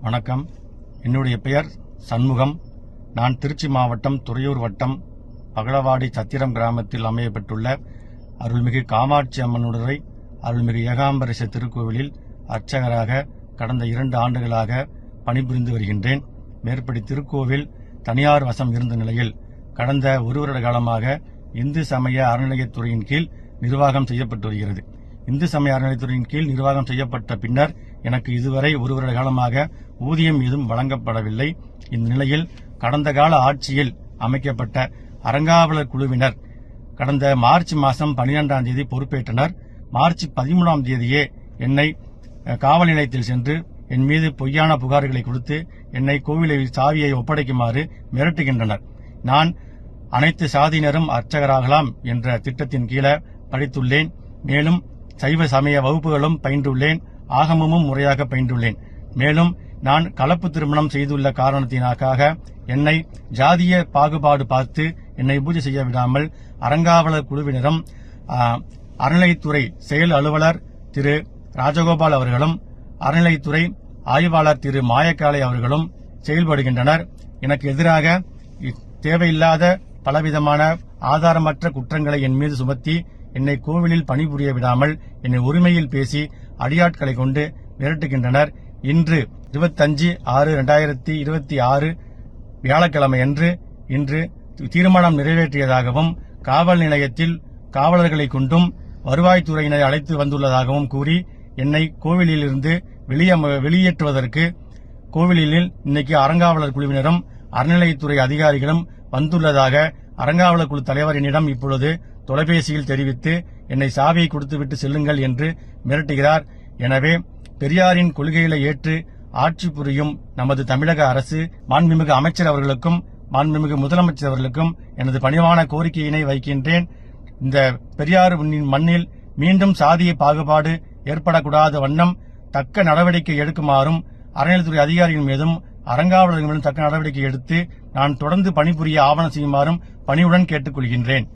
வணக்கம். என்னுடைய பெயர் சண்முகம். நான் திருச்சி மாவட்டம் துறையூர் வட்டம் பகலவாடி சத்திரம் கிராமத்தில் அமையப்பட்டுள்ள அருள்மிகு காமாட்சி அம்மனுடைய அருள்மிகு ஏகாம்பரேஸ்வரர் திருக்கோவிலில் அர்ச்சகராக கடந்த 2 ஆண்டுகளாக பணிபுரிந்து வருகின்றேன். மேற்படி திருக்கோவில் தனியார் வசம் இருந்த நிலையில் கடந்த 1 வருட காலமாக இந்து சமய அறநிலையத்துறையின் கீழ் நிர்வாகம் செய்யப்பட்டு வருகிறது. இந்து சமய அறநிலையத்துறையின் கீழ் நிர்வாகம் செய்யப்பட்ட பின்னர் எனக்கு இதுவரை 1 வருட காலமாக ஊதியம் ஏதும் வழங்கப்படவில்லை. இந்த நிலையில் கடந்த கால ஆட்சியில் அமைக்கப்பட்ட அறங்காவலர் குழுவினர் கடந்த மார்ச் மாதம் 12ஆம் தேதி பொறுப்பேற்றனர். மார்ச் 13ஆம் தேதியே என்னை காவல் நிலையத்தில் சென்று என் மீது பொய்யான புகார்களை கொடுத்து என்னை கோவிலில் சாவியை ஒப்படைக்குமாறு மிரட்டுகின்றனர். நான் அனைத்து சாதியினரும் அர்ச்சகராகலாம் என்ற திட்டத்தின் கீழே படித்துள்ளேன். மேலும் சைவ சமய வகுப்புகளும் பயின்றுள்ளேன். ஆகமமும் முறையாக பயின்றுள்ளேன். மேலும் நான் கலப்பு திருமணம் செய்துள்ள காரணத்தினாக என்னை ஜாதிய பாகுபாடு பார்த்து என்னை பூஜை செய்ய விடாமல் அறங்காவலர் குழுவினரும் அறநிலைத்துறை செயல் அலுவலர் திரு ராஜகோபால் அவர்களும் அறநிலைத்துறை ஆய்வாளர் திரு மாயக்காலை அவர்களும் செயல்படுகின்றனர். எனக்கு எதிராக தேவையில்லாத பலவிதமான ஆதாரமற்ற குற்றங்களை என் மீது சுமத்தி என்னை கோவிலில் பணிபுரிய விடாமல் என்னை உரிமையில் பேசி அடியாட்களை கொண்டு மிரட்டுகின்றனர். இன்று 25/6/2026 வியாழக்கிழமை அன்று இன்று தீர்மானம் நிறைவேற்றியதாகவும் காவல் நிலையத்தில் காவலர்களை கொண்டும் வருவாய்த்துறையினரை அழைத்து வந்துள்ளதாகவும் கூறி என்னை கோவிலிலிருந்து வெளியேற்றுவதற்கு கோவிலில் இன்னைக்கு அறங்காவலர் குழுவினரும் அறநிலையத்துறை அதிகாரிகளும் வந்துள்ளதாக அறங்காவலர் குழு தலைவர் என்னிடம் இப்பொழுது தொலைபேசியில் தெரிவித்து என்னை சாவியை கொடுத்துவிட்டு செல்லுங்கள் என்று மிரட்டுகிறார். எனவே பெரியாரின் கொள்கைகளை ஏற்று ஆட்சி புரியும் நமது தமிழக அரசு மாண்புமிகு அமைச்சர் அவர்களுக்கும் மாண்புமிகு முதலமைச்சர் அவர்களுக்கும் எனது பணிவான கோரிக்கையினை வைக்கின்றேன். இந்த பெரியார் மண்ணில் மீண்டும் சாதிய பாகுபாடு ஏற்படக்கூடாத வண்ணம் தக்க நடவடிக்கை எடுக்குமாறும் அறநிலையத்துறை அதிகாரிகள் மீதும் அறங்காவலர்கள் மீதும் தக்க நடவடிக்கை எடுத்து நான் தொடர்ந்து பணிபுரிய ஆவணம் செய்யுமாறும் பணிவுடன் கேட்டுக்கொள்கின்றேன்.